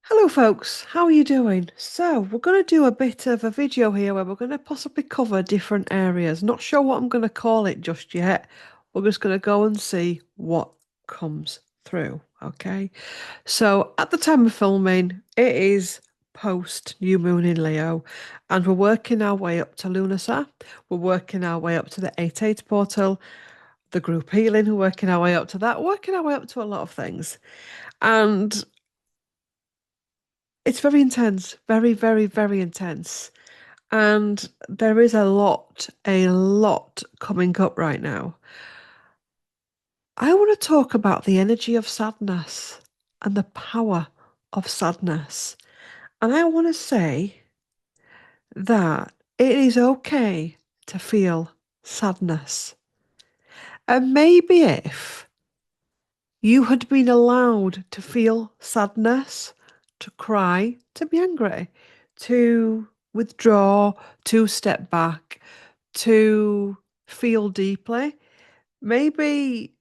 Hello folks, how are you doing? So we're going to do a bit of a video here where we're going to possibly cover different areas. Not sure what I'm going to call it just yet. We're just going to go and see what comes through. Okay. So at the time of filming, it is post new moon in Leo, and we're working our way up to Lunasa. We're working our way up to the 8-8 portal, the group healing. We're working our way up to that, working our way up to a lot of things. And it's very intense, very, very, very intense. And there is a lot coming up right now. I want to talk about the energy of sadness and the power of sadness. And I want to say that it is okay to feel sadness. And maybe if you had been allowed to feel sadness, to cry, to be angry, to withdraw, to step back, to feel deeply, maybe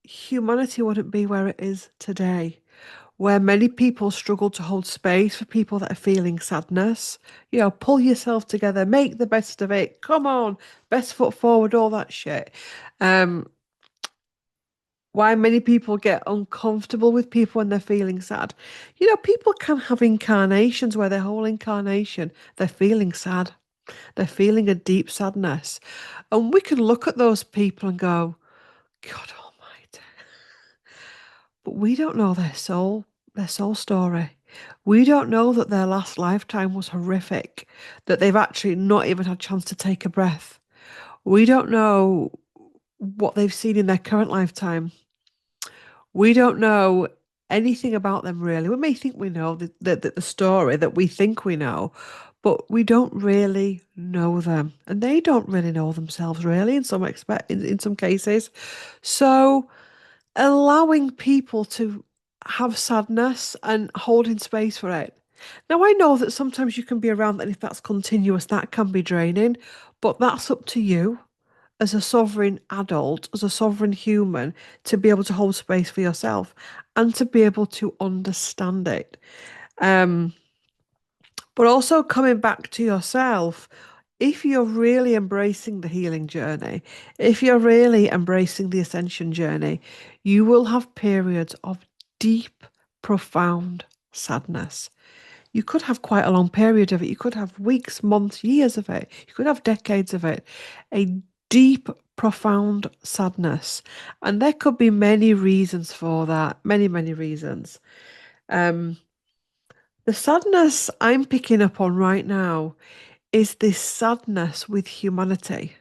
humanity wouldn't be where it is today, where many people struggle to hold space for people that are feeling sadness. Pull yourself together, make the best of it. Come on, best foot forward, all that shit. Um, why many people get uncomfortable with people when they're feeling sad. People can have incarnations where their whole incarnation, they're feeling sad. They're feeling a deep sadness. And we can look at those people and go, God almighty. But we don't know their soul story. We don't know that their last lifetime was horrific, that they've actually not even had a chance to take a breath. We don't know what they've seen in their current lifetime. We don't know anything about them really. We may think we know the story that we think we know, but we don't really know them, and they don't really know themselves really in some cases. So allowing people to have sadness and holding space for it. Now I know that sometimes you can be around that, and if that's continuous, that can be draining, but that's up to you as a sovereign adult, as a sovereign human, to be able to hold space for yourself and to be able to understand it. Um, but also coming back to yourself, if you're really embracing the healing journey, if you're really embracing the ascension journey, you will have periods of deep, profound sadness. You could have quite a long period of it. You could have weeks, months, years of it. You could have decades of it. A deep, profound sadness. And there could be many reasons for that. Many, many reasons. Um, the sadness I'm picking up on right now is this sadness with humanity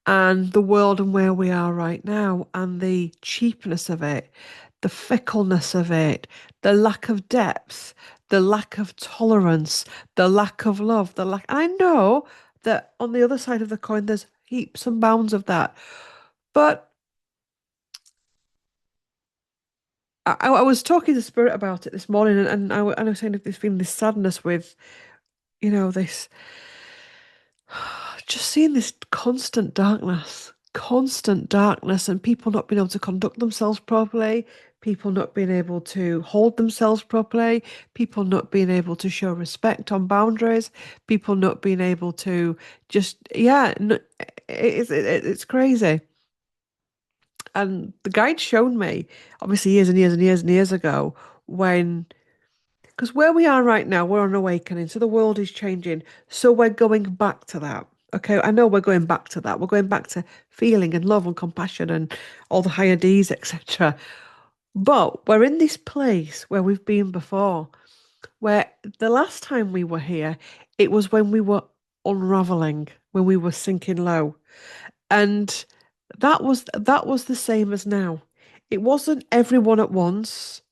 and the world and where we are right now, and the cheapness of it, the fickleness of it, the lack of depth, the lack of tolerance, the lack of love, the lack. I know that on the other side of the coin, there's heaps and bounds of that. But I was talking to Spirit about it this morning, and I was saying that there's feeling this sadness with, this just seeing this constant darkness, and people not being able to conduct themselves properly, people not being able to hold themselves properly, people not being able to show respect on boundaries, people not being able to just, yeah, no, it's crazy. And the guide shown me, obviously years and years and years and years ago, when because where we are right now, we're on awakening. So the world is changing. So we're going back to that. Okay. I know we're going back to that. We're going back to feeling and love and compassion and all the higher D's, etc. But we're in this place where we've been before, where the last time we were here, it was when we were unraveling, when we were sinking low. And that was the same as now. It wasn't everyone at once.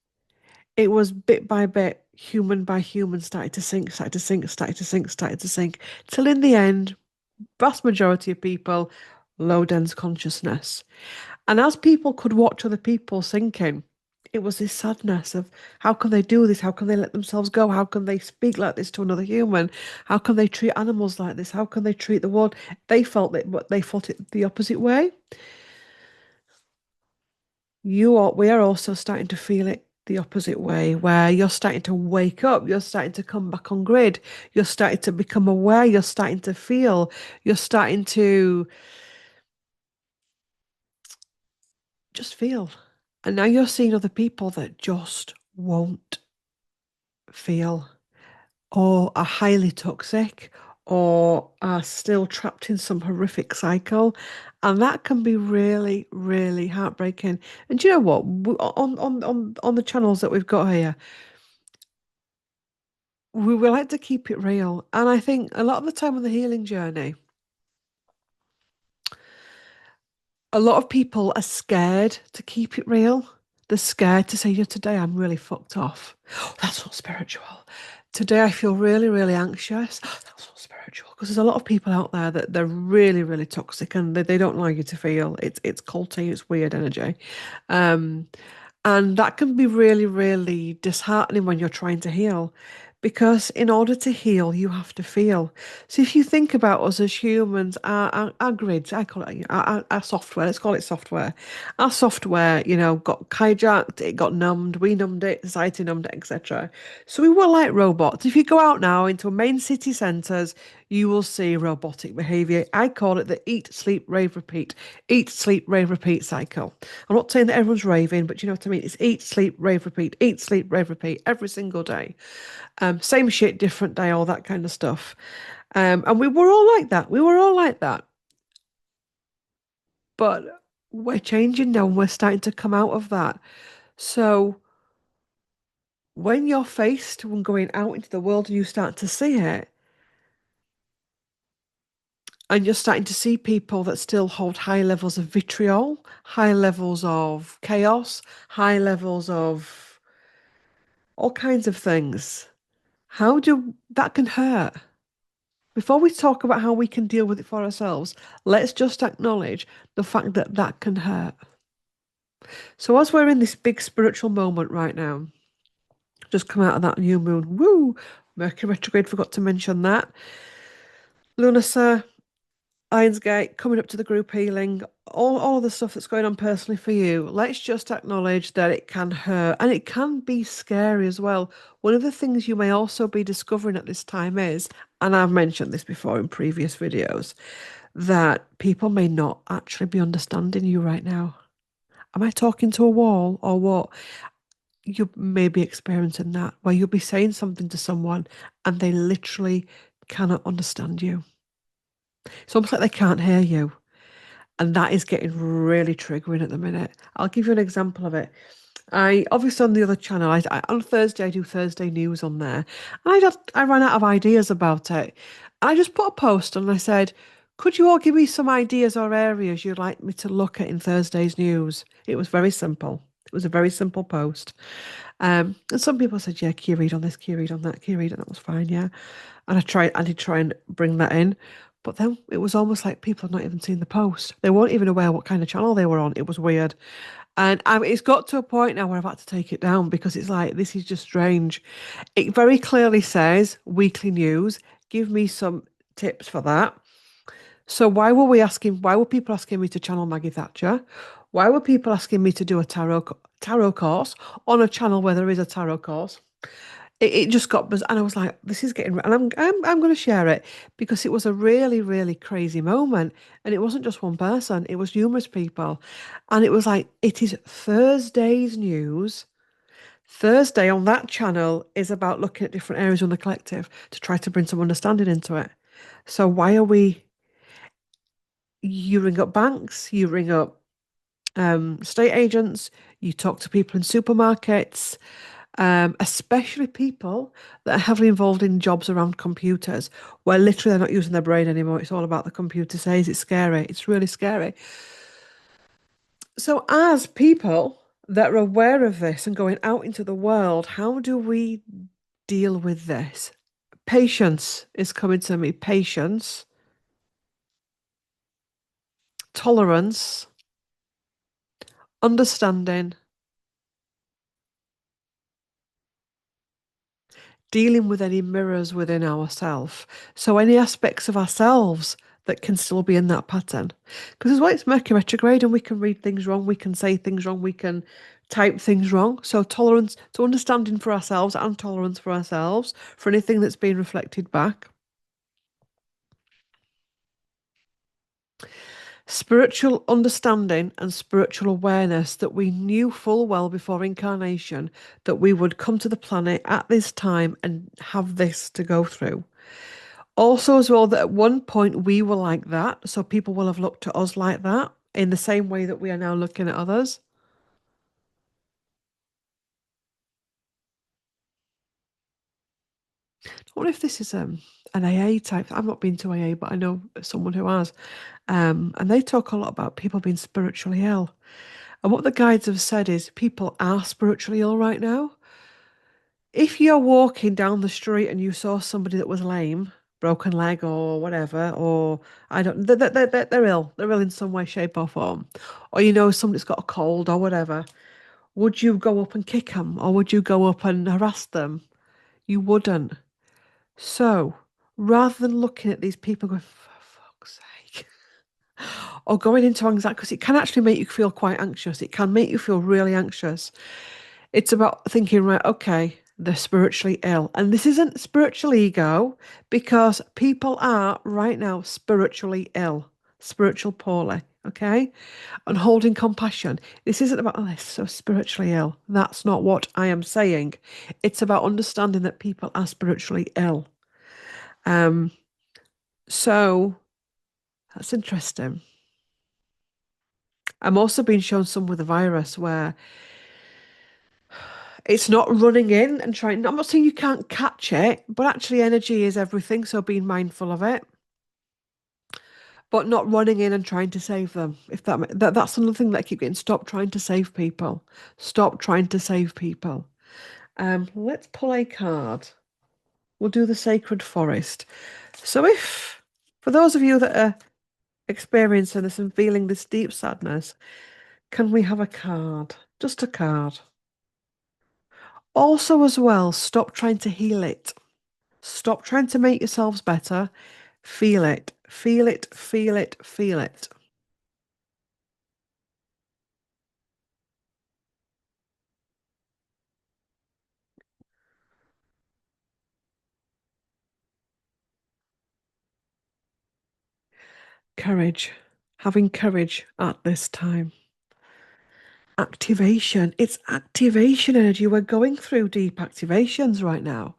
It was bit by bit, human by human, started to sink, started to sink, started to sink, started to sink, till in the end, vast majority of people, low dense consciousness. And as people could watch other people sinking, it was this sadness of how can they do this? How can they let themselves go? How can they speak like this to another human? How can they treat animals like this? How can they treat the world? They felt it, but they felt it the opposite way. We are also starting to feel it the opposite way, where you're starting to wake up, you're starting to come back on grid, you're starting to become aware, you're starting to feel, you're starting to just feel. And now you're seeing other people that just won't feel, or are highly toxic, or are still trapped in some horrific cycle. And that can be really, really heartbreaking. And do you know what? On the channels that we've got here, we like to keep it real. And I think a lot of the time on the healing journey, a lot of people are scared to keep it real. They're scared to say, yeah, today I'm really fucked off. That's not spiritual. Today I feel really, really anxious. That's not spiritual. Because there's a lot of people out there that they're really, really toxic and they don't like you to feel. It's culty, it's weird energy. Um, and that can be really, really disheartening when you're trying to heal. Because in order to heal, you have to feel. So if you think about us as humans, our grids, I call it our software, let's call it software. Our software, got hijacked, it got numbed, we numbed it, society numbed it, etc. So we were like robots. If you go out now into main city centres, you will see robotic behaviour. I call it the eat, sleep, rave, repeat. Eat, sleep, rave, repeat cycle. I'm not saying that everyone's raving, but you know what I mean? It's eat, sleep, rave, repeat. Eat, sleep, rave, repeat every single day. Same shit, different day, all that kind of stuff. And we were all like that. We were all like that. But we're changing now and we're starting to come out of that. So when you're faced when going out into the world and you start to see it, and you're starting to see people that still hold high levels of vitriol, high levels of chaos, high levels of all kinds of things. How do that can hurt? Before we talk about how we can deal with it for ourselves, let's just acknowledge the fact that that can hurt. So, as we're in this big spiritual moment right now, just come out of that new moon, woo! Mercury retrograde, forgot to mention that. Lunar, Ironsgate, coming up to the group healing, all of the stuff that's going on personally for you. Let's just acknowledge that it can hurt and it can be scary as well. One of the things you may also be discovering at this time is, and I've mentioned this before in previous videos, that people may not actually be understanding you right now. Am I talking to a wall or what? You may be experiencing that where you'll be saying something to someone and they literally cannot understand you. It's almost like they can't hear you. And that is getting really triggering at the minute. I'll give you an example of it. I obviously on the other channel, on Thursday I do Thursday news on there. And I ran out of ideas about it. I just put a post and I said, could you all give me some ideas or areas you'd like me to look at in Thursday's news? It was very simple. It was a very simple post. And some people said, yeah, can you read on this, can you read on that, can you read? And that was fine, yeah. And I did try and bring that in. But then it was almost like people had not even seen the post. They weren't even aware what kind of channel they were on. It was weird. And it's got to a point now where I've had to take it down because it's like, this is just strange. It very clearly says weekly news. Give me some tips for that. So why were people asking me to channel Maggie Thatcher? Why were people asking me to do a tarot course on a channel where there is a tarot course? It just got and I was like, this is getting, and I'm going to share it because it was a really, really crazy moment. And it wasn't just one person, it was numerous people. And it was like, it is Thursday's news. Thursday on that channel is about looking at different areas on the collective to try to bring some understanding into it. So why are we, you ring up banks, you ring up estate agents, you talk to people in supermarkets, especially people that are heavily involved in jobs around computers, where literally they're not using their brain anymore. It's all about the computer says. It's scary. It's really scary. So, as people that are aware of this and going out into the world, how do we deal with this? Patience is coming to me. Patience, tolerance, understanding, dealing with any mirrors within ourselves. So any aspects of ourselves that can still be in that pattern. Because as well, it's Mercury retrograde and we can read things wrong, we can say things wrong, we can type things wrong. So tolerance, so understanding for ourselves and tolerance for ourselves for anything that's been reflected back. Spiritual understanding and spiritual awareness that we knew full well before incarnation that we would come to the planet at this time and have this to go through. Also, as well, that at one point we were like that, so people will have looked at us like that in the same way that we are now looking at others. I wonder if this is an AA type. I've not been to AA, but I know someone who has. And they talk a lot about people being spiritually ill. And what the guides have said is people are spiritually ill right now. If you're walking down the street and you saw somebody that was lame, broken leg or whatever, or I don't, they're ill. They're ill in some way, shape, or form. Or you know somebody's got a cold or whatever. Would you go up and kick them, or would you go up and harass them? You wouldn't. So rather than looking at these people going, for fuck's sake, or going into anxiety, because it can actually make you feel quite anxious. It can make you feel really anxious. It's about thinking, right, okay, they're spiritually ill. And this isn't spiritual ego because people are right now spiritually ill, spiritual poorly, okay? And holding compassion. This isn't about, oh, they're so spiritually ill. That's not what I am saying. It's about understanding that people are spiritually ill. Um, so that's interesting. I'm also being shown some with a virus where it's not running in and trying. I'm not saying you can't catch it, but actually, energy is everything. So being mindful of it, but not running in and trying to save them. If that's another thing that I keep getting. Stop trying to save people. Stop trying to save people. Let's pull a card. We'll do the sacred forest. So if for those of you that are experiencing this and feeling this deep sadness, can we have a card? Just a card. Also, as well, stop trying to heal it. Stop trying to make yourselves better. Feel it. Feel it. Feel it. Feel it. Courage. Having courage at this time. Activation. It's activation energy. We're going through deep activations right now.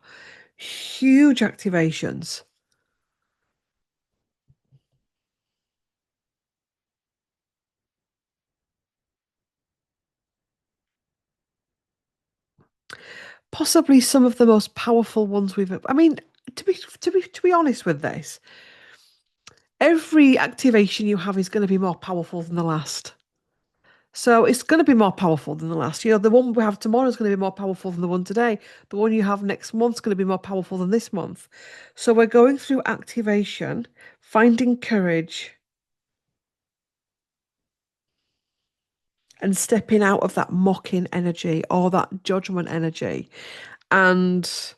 Huge activations. Possibly some of the most powerful ones we've I mean, to be honest with this, every activation you have is going to be more powerful than the last. So it's going to be more powerful than the last. You know, the one we have tomorrow is going to be more powerful than the one today. The one you have next month is going to be more powerful than this month. So we're going through activation, finding courage, and stepping out of that mocking energy or that judgment energy and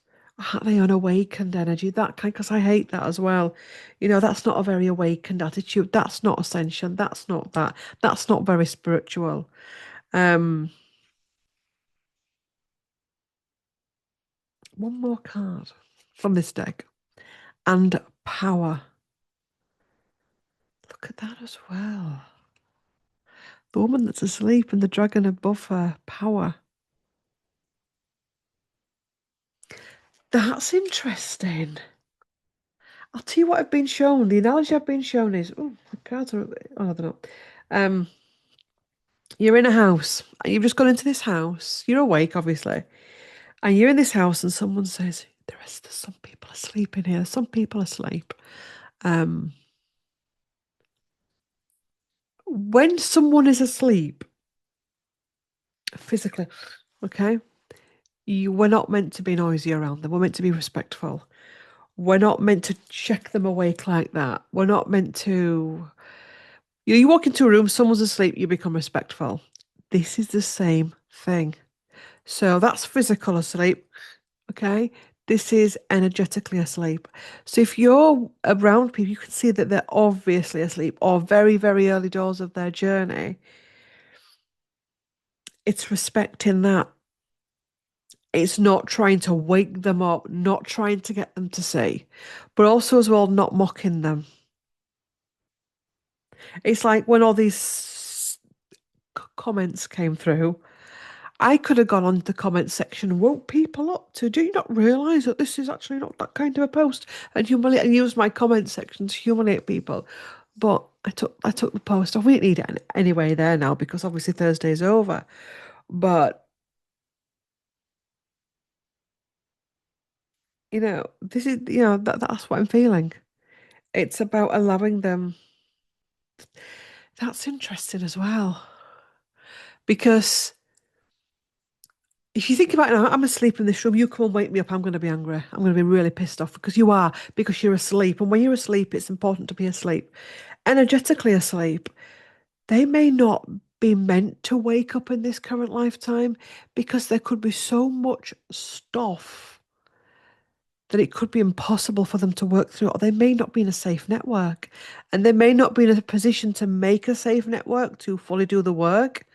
the unawakened energy. That kind, because I hate that as well. You know, that's not a very awakened attitude. That's not ascension. That's not that. That's not very spiritual. Um, One more card from this deck. And power. Look at that as well. The woman that's asleep and the dragon above her. Power. That's interesting. I'll tell you what I've been shown. The analogy I've been shown is, oh, the cards are, oh, they're not. Um, you're in a house. You've just gone into this house. You're awake, obviously. And you're in this house and someone says, there's some people asleep in here. Some people asleep. Um, when someone is asleep, physically, okay, we're not meant to be noisy around them. We're meant to be respectful. We're not meant to check them awake like that. We're not meant to. You walk into a room, someone's asleep, you become respectful. This is the same thing. So that's physical asleep, okay? This is energetically asleep. So if you're around people, you can see that they're obviously asleep or very, very early doors of their journey. It's respecting that. It's not trying to wake them up, not trying to get them to see, but also as well not mocking them. It's like when all these comments came through, I could have gone on the comment section and woke people up to, do you not realise that this is actually not that kind of a post? And humiliate and use my comment section to humiliate people. But I took the post off. We didn't need it anyway there now because obviously Thursday's over. But this is that's what I'm feeling. It's about allowing them. That's interesting as well. Because if you think about it now, I'm asleep in this room. You come and wake me up, I'm going to be angry. I'm going to be really pissed off because you are, because you're asleep. And when you're asleep, it's important to be asleep, energetically asleep. They may not be meant to wake up in this current lifetime because there could be so much stuff that it could be impossible for them to work through, or they may not be in a safe network and they may not be in a position to make a safe network to fully do the work.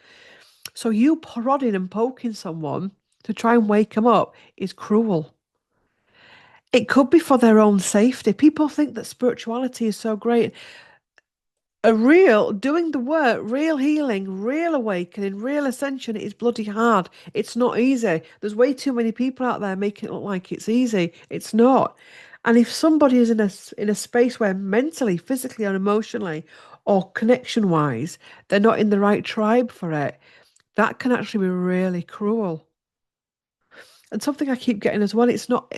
So you prodding and poking someone to try and wake them up is cruel. It could be for their own safety. People think that spirituality is so great. A real doing the work, real healing, real awakening, real ascension is bloody hard. It's not easy. There's way too many people out there making it look like it's easy. It's not. And if somebody is in a space where mentally, physically, or emotionally, or connection wise, they're not in the right tribe for it, that can actually be really cruel. And something I keep getting as well, it's not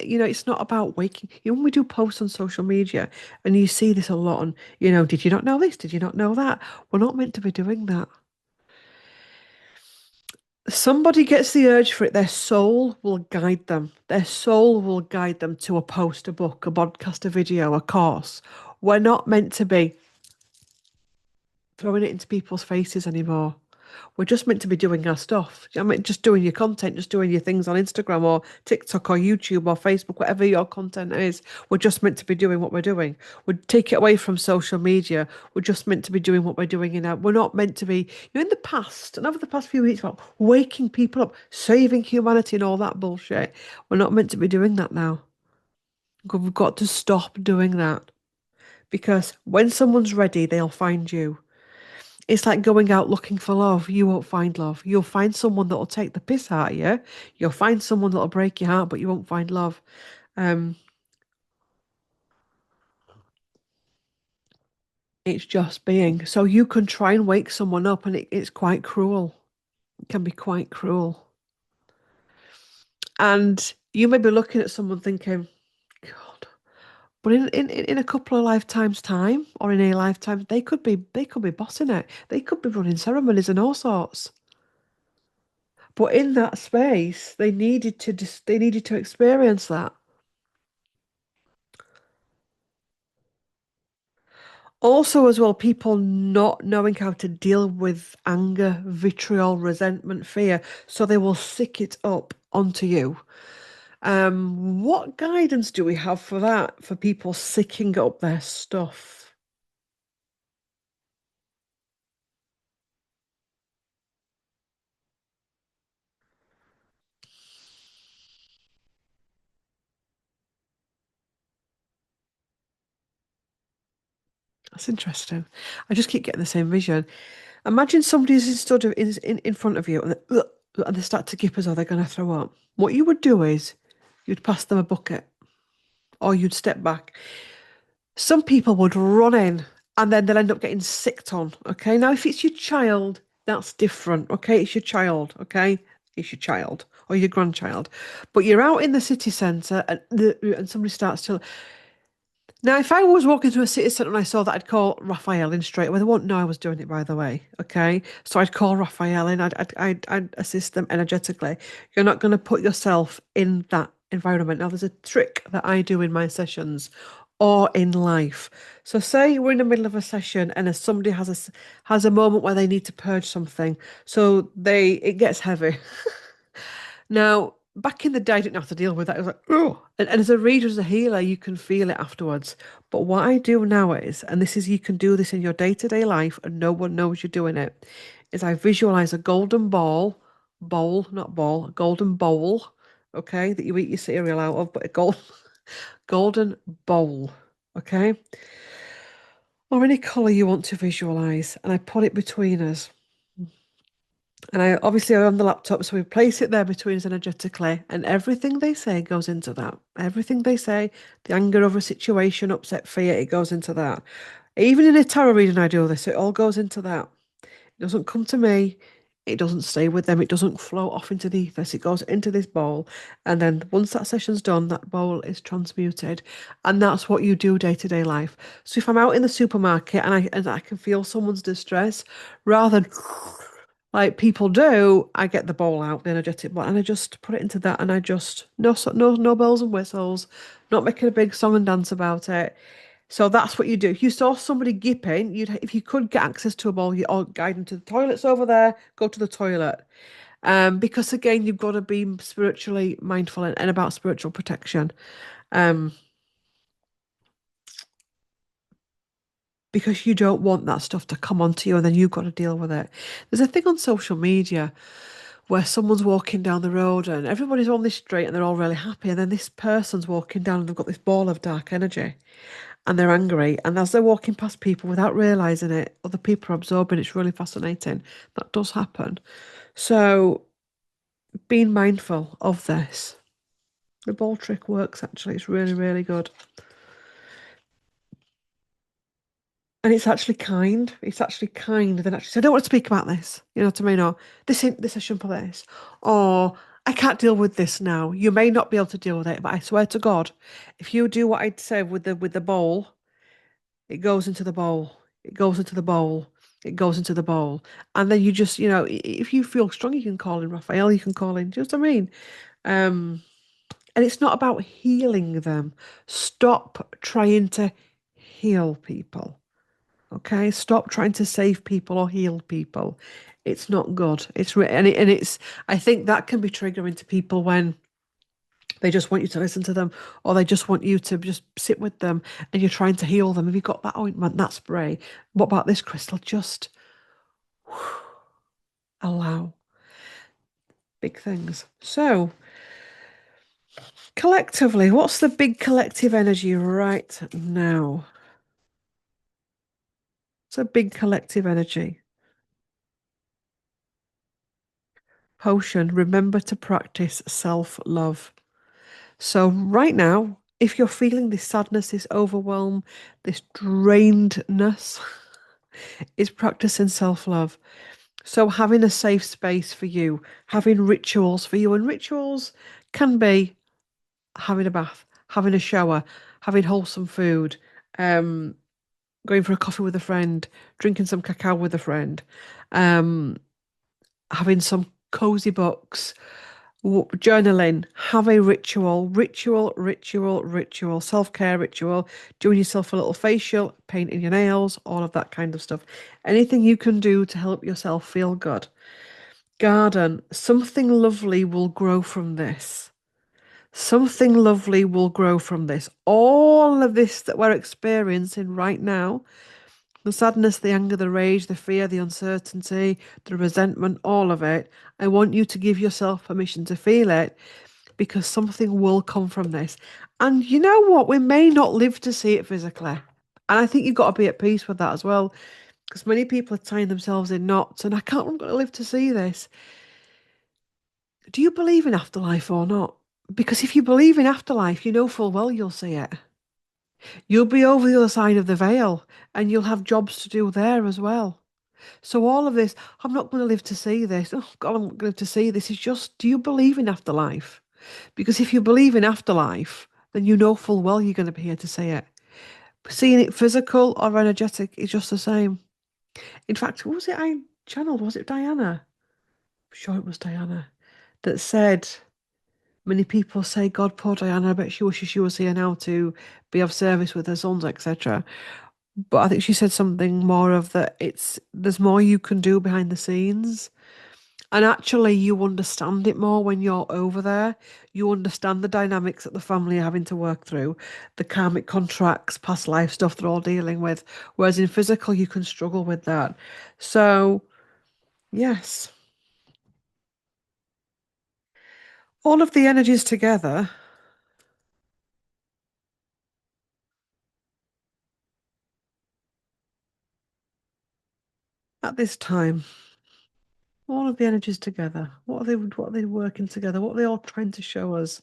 about waking. When we do posts on social media, and you see this a lot on, did you not know this? Did you not know that? We're not meant to be doing that. Somebody gets the urge for it, their soul will guide them. Their soul will guide them to a post, a book, a podcast, a video, a course. We're not meant to be throwing it into people's faces anymore. We're just meant to be doing our stuff. I mean, just doing your content, just doing your things on Instagram or TikTok or YouTube or Facebook, whatever your content is. We're just meant to be doing what we're doing. We take it away from social media. We're just meant to be doing what we're doing we're not meant to be, in the past, and over the past few weeks, about waking people up, saving humanity and all that bullshit. We're not meant to be doing that now. We've got to stop doing that because when someone's ready, they'll find you. It's like going out looking for love. You won't find love. You'll find someone that'll take the piss out of you. You'll find someone that'll break your heart, but you won't find love. Um, it's just being. So you can try and wake someone up, and it's quite cruel. It can be quite cruel. And you may be looking at someone thinking, God, but in a couple of lifetimes' time, or in a lifetime, they could be bossing it. They could be running ceremonies and all sorts. But in that space, they needed to experience that. Also, as well, people not knowing how to deal with anger, vitriol, resentment, fear, so they will sick it up onto you. What guidance do we have for that, for people sicking up their stuff? That's interesting. I just keep getting the same vision. Imagine somebody's stood in front of you and they start to gip as though they're going to throw up. What you would do is you'd pass them a bucket or you'd step back. Some people would run in and then they'll end up getting sicked on. Okay. Now, if it's your child, that's different. Okay. It's your child. Okay. It's your child or your grandchild. But you're out in the city centre and somebody starts to. Now, if I was walking through a city centre and I saw that, I'd call Raphael in straight away. They won't know I was doing it, by the way. Okay. So I'd call Raphael in, I'd assist them energetically. You're not going to put yourself in that environment. Now, there's a trick that I do in my sessions or in life. So say we're in the middle of a session and as somebody has a moment where they need to purge something. So it gets heavy. Now, back in the day, I didn't have to deal with that. It was like, oh, and as a reader, as a healer, you can feel it afterwards. But what I do now is, and this is, you can do this in your day-to-day life and no one knows you're doing it, is I visualize a golden ball bowl, not ball, a golden bowl, okay, that you eat your cereal out of, but a golden bowl, okay, or any color you want to visualize, and I put it between us. And I obviously I'm on the laptop, so we place it there between us energetically, and everything they say goes into that. Everything they say, the anger of a situation, upset, fear, it goes into that. Even in a tarot reading, I do this. It all goes into that. It doesn't come to me. It doesn't stay with them. It doesn't float off into the ether. It goes into this bowl. And then once that session's done, that bowl is transmuted. And that's what you do day to day life. So if I'm out in the supermarket and I can feel someone's distress, rather than like people do, I get the bowl out, the energetic bowl, and I just put it into that, and I just no bells and whistles, not making a big song and dance about it. So that's what you do. If you saw somebody gipping, you'd if you could get access to a bowl, you all guide them to the toilets over there, go to the toilet. Because again, you've got to be spiritually mindful and about spiritual protection. Um, because you don't want that stuff to come onto you and then you've got to deal with it. There's a thing on social media where someone's walking down the road and everybody's on this street and they're all really happy, and then this person's walking down and they've got this ball of dark energy and they're angry. And as they're walking past people without realizing it, other people are absorbing. It's really fascinating. That does happen. So being mindful of this. The ball trick works actually. It's really, really good. And it's actually kind. It's actually kind than actually say, I don't want to speak about this. You know what I mean? Or this ain't this I shouldn't for this. Or I can't deal with this now. You may not be able to deal with it, but I swear to God, if you do what I'd say with the bowl, it goes into the bowl. It goes into the bowl. It goes into the bowl. And then you just, if you feel strong, you can call in Raphael, you can call in. Do you know what I mean? Um, and it's not about healing them. Stop trying to heal people. Okay, stop trying to save people or heal people. It's not good. And it's. I think that can be triggering to people when they just want you to listen to them, or they just want you to just sit with them, and you're trying to heal them. Have you got that ointment, that spray? What about this crystal? Just allow big things. So collectively, what's the big collective energy right now? It's a big collective energy. Potion. Remember to practice self-love. So, right now, if you're feeling this sadness, this overwhelm, this drainedness, is practicing self love. So, having a safe space for you, having rituals for you, and rituals can be having a bath, having a shower, having wholesome food, um, going for a coffee with a friend, drinking some cacao with a friend, um, having some cozy books, journaling, have a ritual, self-care ritual, doing yourself a little facial, painting your nails, all of that kind of stuff. Anything you can do to help yourself feel good. Garden, something lovely will grow from this. Something lovely will grow from this. All of this that we're experiencing right now, the sadness, the anger, the rage, the fear, the uncertainty, the resentment, all of it. I want you to give yourself permission to feel it because something will come from this. And you know what? We may not live to see it physically. And I think you've got to be at peace with that as well. Because many people are tying themselves in knots and I'm going to live to see this. Do you believe in afterlife or not? Because if you believe in afterlife, you know full well you'll see it. You'll be over the other side of the veil and you'll have jobs to do there as well. So all of this, I'm not going to live to see this. Oh God, I'm not going to live to see this. Is just, do you believe in afterlife? Because if you believe in afterlife, then you know full well you're going to be here to see it. Seeing it physical or energetic is just the same. In fact, who was it I channeled? Was it Diana? I'm sure it was Diana that said, many people say, God, poor Diana, I bet she wishes she was here now to be of service with her sons, etc. But I think she said something more of that there's more you can do behind the scenes. And actually, you understand it more when you're over there. You understand the dynamics that the family are having to work through, the karmic contracts, past life stuff they're all dealing with. Whereas in physical, you can struggle with that. So, yes, All of the energies together at this time, all of the energies together. What are they working together? What are they all trying to show us?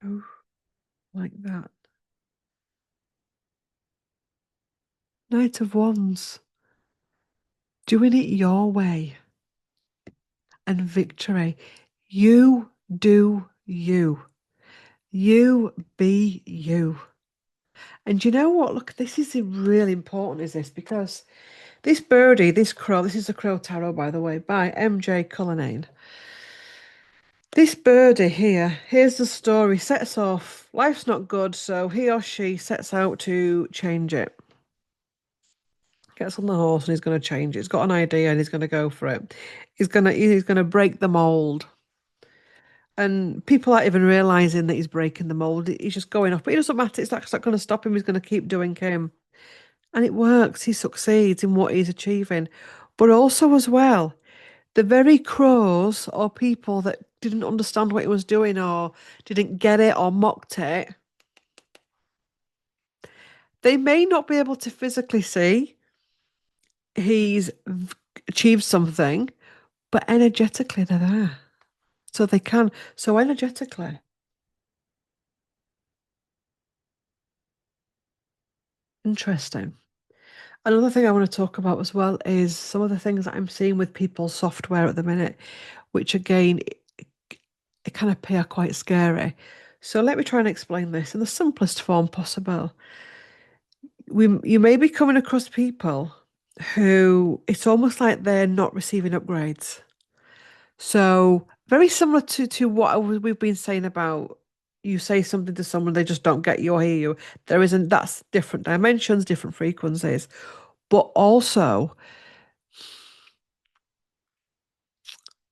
Oh, like that. Knight of Wands, doing it your way and victory. You do you. You be you. And you know what? Look, this is really important, is this? Because this birdie, this crow, this is the Crow Tarot, by the way, by MJ Cullinane. This birdie here, here's the story, sets off, life's not good, so he or she sets out to change it. Gets on the horse and he's going to change it. He's got an idea and he's going to go for it. He's gonna break the mold. And people aren't even realizing that he's breaking the mold. He's just going off, but it doesn't matter. It's not going to stop him. He's going to keep doing him. And it works. He succeeds in what he's achieving. But also, as well, the very crows or people that didn't understand what he was doing or didn't get it or mocked it, they may not be able to physically see he's achieved something, but energetically they're there. So they can. So energetically, interesting. Another thing I want to talk about as well is some of the things that I'm seeing with people's software at the minute, which again, it can appear quite scary. So let me try and explain this in the simplest form possible. You may be coming across people who it's almost like they're not receiving upgrades. So very similar to what we've been saying about you say something to someone, they just don't get you or hear you. There isn't, that's different dimensions, different frequencies. But also,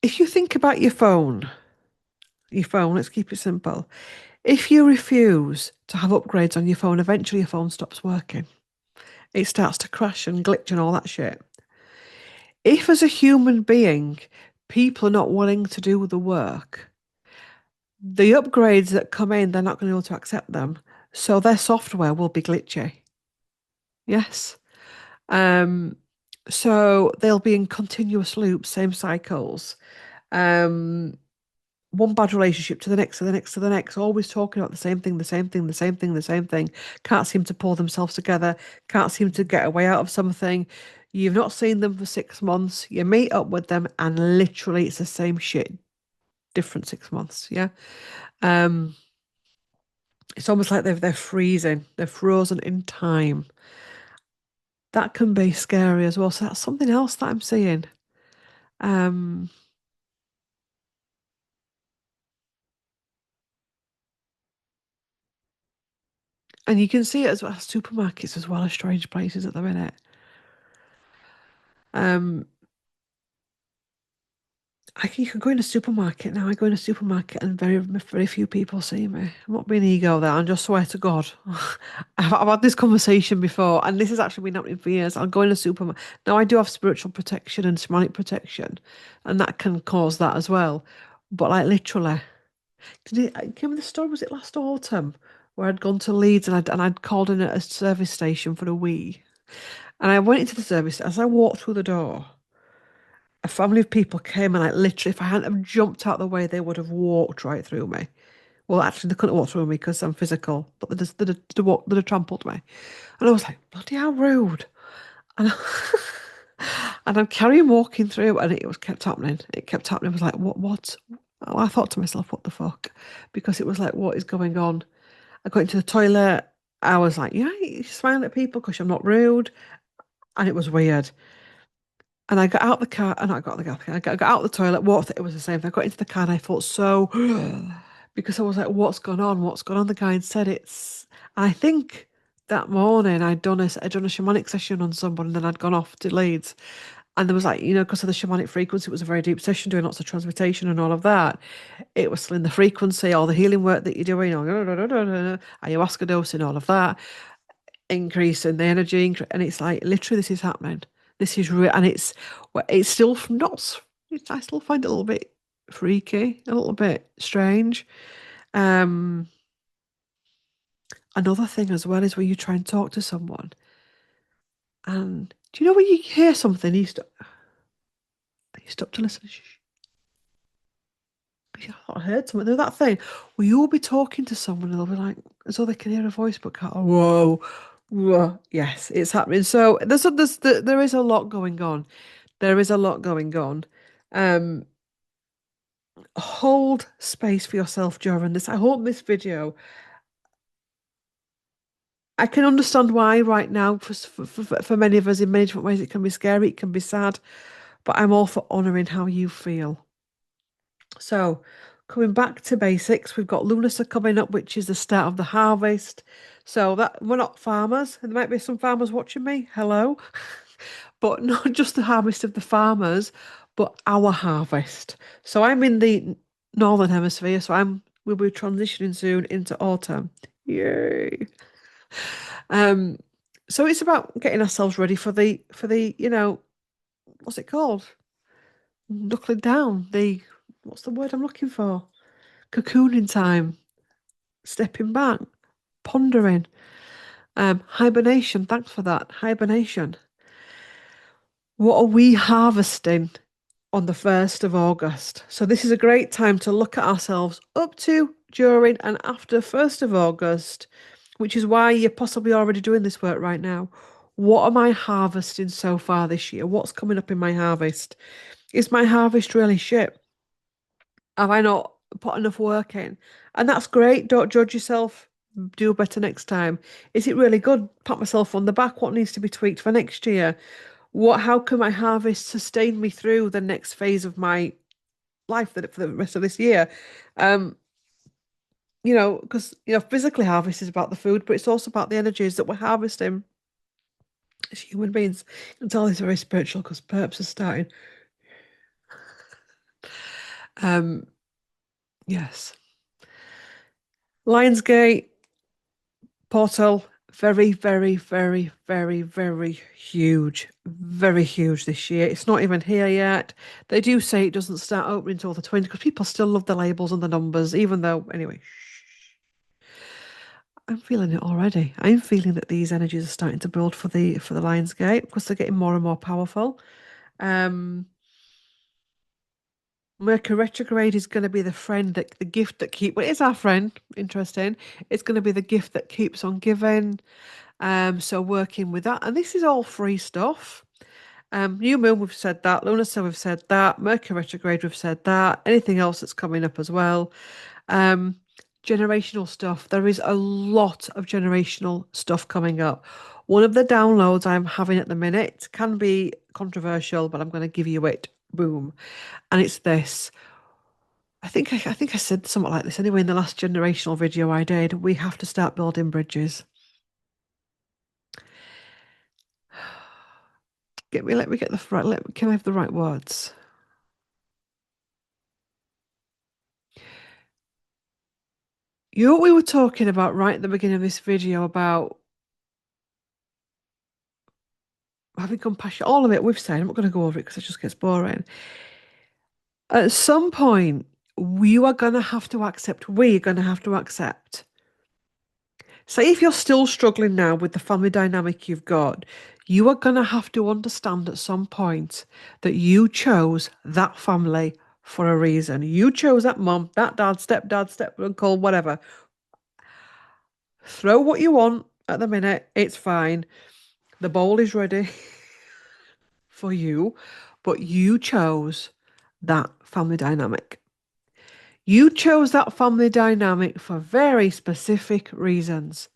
if you think about your phone, let's keep it simple. If you refuse to have upgrades on your phone, eventually your phone stops working. It starts to crash and glitch and all that shit. If, as a human being, people are not willing to do the work, the upgrades that come in, they're not going to be able to accept them. So their software will be glitchy. Yes. Um, so they'll be in continuous loops, same cycles. Um, one bad relationship to the next, to the next, to the next, always talking about the same thing, the same thing, the same thing, the same thing. Can't seem to pull themselves together, can't seem to get a way out of something. You've not seen them for 6 months, you meet up with them, and literally it's the same shit, different 6 months. Yeah. Um, it's almost like they're freezing, they're frozen in time. That can be scary as well. So that's something else that I'm seeing. Um, and you can see it as well, supermarkets as well as strange places at the minute. Um, you can go in a supermarket now. I go in a supermarket and very few people see me. I'm not being ego there. I just swear to God. I've had this conversation before, and this has actually been happening for years. I'll go in a supermarket. Now, I do have spiritual protection and shamanic protection, and that can cause that as well. But like literally, I came with the story, was it last autumn, where I'd gone to Leeds and I'd called in at a service station for a wee. And I went into the service, as I walked through the door, a family of people came and like literally, if I hadn't have jumped out the way, they would have walked right through me. Well, actually, they couldn't walk through me because I'm physical, but they'd have trampled me. And I was like, bloody how rude. And, and I'm carrying walking through, and it was kept happening. It kept happening. I was like, what? I thought to myself, what the fuck? Because it was like, what is going on? I got into the toilet. I was like, yeah, you smiling at people because I'm not rude. And it was weird. And I got out the car, and I got the car. I got out the toilet, walked. It was the same thing. I got into the car, and I felt so because I was like, "What's gone on? What's gone on?" The guy had said it's. I think that morning I'd done a shamanic session on someone, and then I'd gone off to Leeds, and there was like because of the shamanic frequency, it was a very deep session, doing lots of transmutation and all of that. It was still in the frequency, all the healing work that you're doing, ayahuasca dosing, all of that, increase in the energy, and it's like literally this is happening. This is real, and it's still not. I still find it a little bit freaky, a little bit strange. Um, Another thing as well is when you try and talk to someone, and do you know when you hear something, you stop to listen. Shh, yeah, I heard something. There's that thing where you'll be talking to someone and they'll be like, as though they can hear a voice, but can't. Oh, whoa, whoa. Yes, it's happening. So there is a lot going on. There is a lot going on. Um, Hold space for yourself during this. I hope this video. I can understand why right now for many of us in many different ways it can be scary, it can be sad, but I'm all for honouring how you feel. So, coming back to basics, we've got Lunasa coming up, which is the start of the harvest. So that we're not farmers, and there might be some farmers watching me. Hello, but not just the harvest of the farmers, but our harvest. So I'm in the northern hemisphere, so we'll be transitioning soon into autumn. Yay! Um, so it's about getting ourselves ready for the what's it called? Knuckling down. What's the word I'm looking for? Cocooning time, stepping back, pondering, hibernation. Thanks for that. Hibernation. What are we harvesting on the 1st of August? So this is a great time to look at ourselves up to, during, and after 1st of August, which is why you're possibly already doing this work right now. What am I harvesting so far this year? What's coming up in my harvest? Is my harvest really shit? Have I not put enough work in? And that's great. Don't judge yourself. Do better next time. Is it really good? Pat myself on the back. What needs to be tweaked for next year? How can my harvest sustain me through the next phase of my life for the rest of this year? Um, because physically harvest is about the food, but it's also about the energies that we're harvesting as human beings. It's all this very spiritual because perps are starting. Um, yes. Lionsgate portal, very, very, very, very, very huge. Very huge this year. It's not even here yet. They do say it doesn't start opening until the 20th because people still love the labels and the numbers, even though, anyway, I'm feeling it already. I'm feeling that these energies are starting to build for the Lionsgate because they're getting more and more powerful. Um, Mercury retrograde is going to be the gift that keep. Well, it is our friend. Interesting. It's going to be the gift that keeps on giving. So working with that, and this is all free stuff. New Moon, we've said that. Lunar, so we've said that. Mercury retrograde, we've said that. Anything else that's coming up as well? Um, Generational stuff. There is a lot of generational stuff coming up. One of the downloads I'm having at the minute can be controversial, but I'm going to give you it. Boom. And it's this. I think I said something like this anyway in the last generational video I did. We have to start building bridges. Let me get the right. Can I have the right words? You know what we were talking about right at the beginning of this video about having compassion. All of it we've said. I'm not going to go over it because it just gets boring. At some point, you are going to have to accept. We are going to have to accept. Say if you're still struggling now with the family dynamic you've got, you are going to have to understand at some point that you chose that family for a reason. You chose that mum, that dad, stepdad, step uncle, whatever. Throw what you want at the minute. It's fine. The bowl is ready for you, but you chose that family dynamic. You chose that family dynamic for very specific reasons.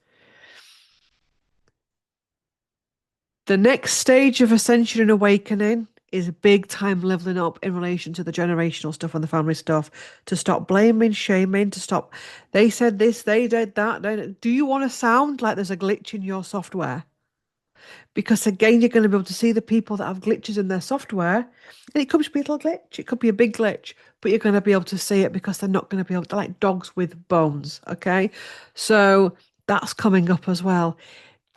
The next stage of ascension and awakening is big time leveling up in relation to the generational stuff and the family stuff. To stop blaming, shaming, to stop. They said this, they did that. Do you want to sound like there's a glitch in your software? Because again, you're going to be able to see the people that have glitches in their software. And it could just be a little glitch, it could be a big glitch, but you're going to be able to see it because they're not going to be able to, like dogs with bones. Okay. So that's coming up as well.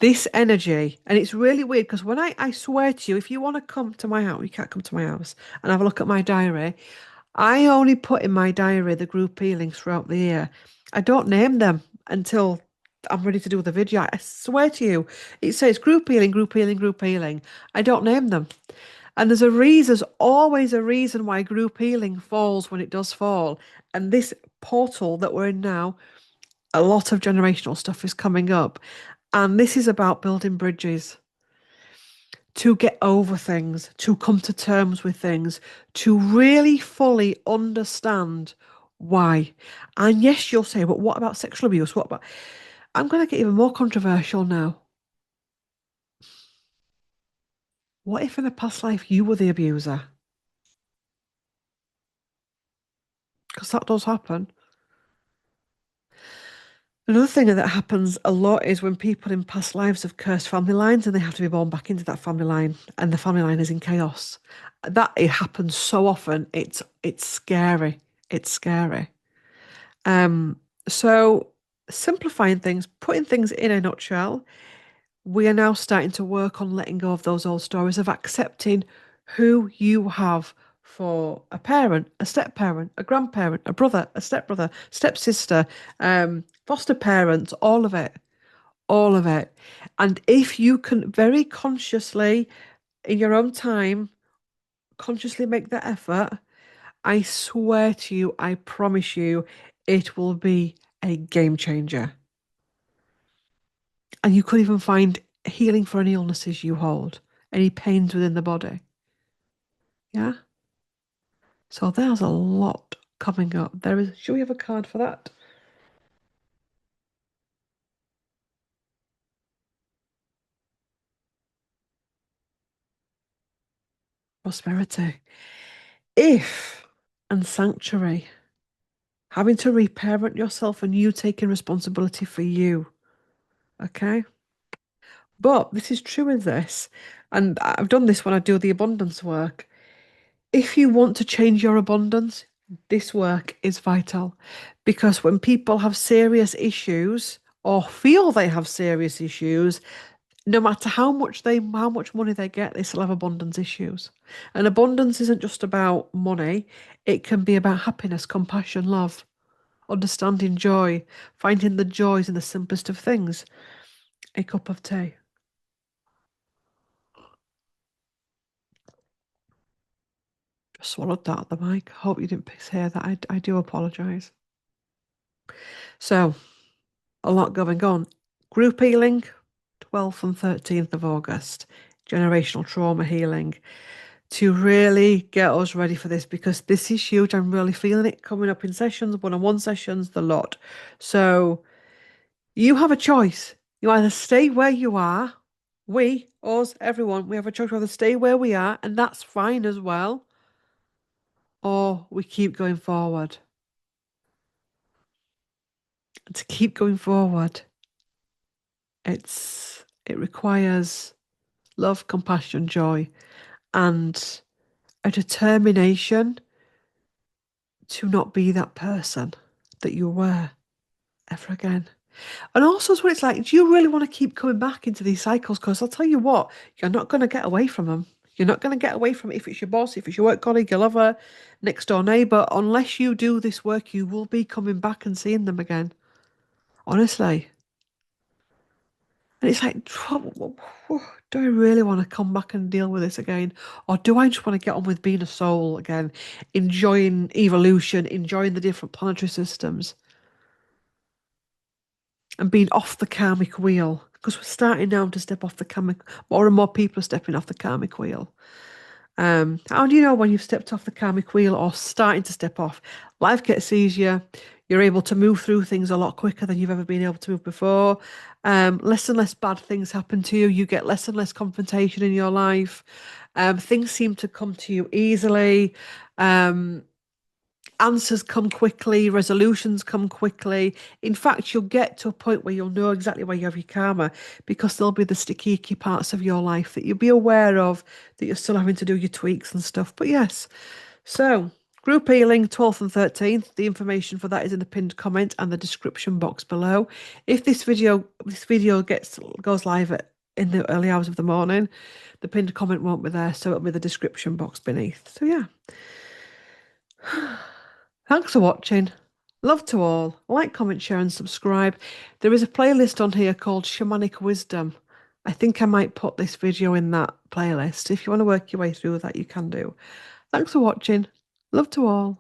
This energy, and it's really weird because when I swear to you, if you want to come to my house, you can't come to my house and have a look at my diary. I only put in my diary the group healings throughout the year. I don't name them until I'm ready to do the video. I swear to you, it says group healing, group healing, group healing. I don't name them. And there's always a reason why group healing falls when it does fall. And this portal that we're in now, a lot of generational stuff is coming up. And this is about building bridges to get over things, to come to terms with things, to really fully understand why. And yes, you'll say, but what about sexual abuse? What about? I'm going to get even more controversial now. What if in a past life you were the abuser? Because that does happen. Another thing that happens a lot is when people in past lives have cursed family lines and they have to be born back into that family line and the family line is in chaos. That it happens so often, it's scary. It's scary. Um, so simplifying things, putting things in a nutshell, we are now starting to work on letting go of those old stories of accepting who you have for a parent, a step parent, a grandparent, a brother, a stepbrother, stepsister, foster parents, all of it, all of it. And if you can very consciously, in your own time, consciously make that effort, I swear to you, I promise you, it will be a game changer. And you could even find healing for any illnesses you hold, any pains within the body. Yeah. So there's a lot coming up. There is, should we have a card for that? Prosperity. If and sanctuary, having to reparent yourself and you taking responsibility for you. Okay. But this is true in this, and I've done this when I do the abundance work. If you want to change your abundance, this work is vital because when people have serious issues or feel they have serious issues, no matter how much money they get, they still have abundance issues. And abundance isn't just about money, it can be about happiness, compassion, love, understanding joy, finding the joys in the simplest of things. A cup of tea. Just swallowed that at the mic. Hope you didn't hear that. I do apologise. So, a lot going on. Group healing, 12th and 13th of August. Generational trauma healing to really get us ready for this because this is huge. I'm really feeling it coming up in sessions, one-on-one sessions, the lot. So you have a choice. You either stay where you are, we, us, everyone, we have a choice whether stay where we are, and that's fine as well, or we keep going forward. And to keep going forward, it requires love, compassion, joy, and a determination to not be that person that you were ever again. And also, what it's like, do you really want to keep coming back into these cycles? Because I'll tell you what, you're not going to get away from them. You're not going to get away from it if it's your boss, if it's your work colleague, your lover, next door neighbour. Unless you do this work, you will be coming back and seeing them again. Honestly. And it's like, do I really want to come back and deal with this again? Or do I just want to get on with being a soul again, enjoying evolution, enjoying the different planetary systems, and being off the karmic wheel? Because we're starting now to step off the karmic, more and more people are stepping off the karmic wheel. How do you know when you've stepped off the karmic wheel or starting to step off? Life gets easier. You're able to move through things a lot quicker than you've ever been able to move before. Less and less bad things happen to you. You get less and less confrontation in your life. Things seem to come to you easily. Um, Answers come quickly, resolutions come quickly. In fact, you'll get to a point where you'll know exactly where you have your karma because there'll be the sticky, icky parts of your life that you'll be aware of that you're still having to do your tweaks and stuff. But yes, so Group healing 12th and 13th. The information for that is in the pinned comment and the description box below. If this video goes live in the early hours of the morning, the pinned comment won't be there, so it'll be the description box beneath. So yeah. Thanks for watching. Love to all. Like, comment, share, and subscribe. There is a playlist on here called Shamanic Wisdom. I think I might put this video in that playlist. If you want to work your way through that, you can do. Thanks for watching. Love to all.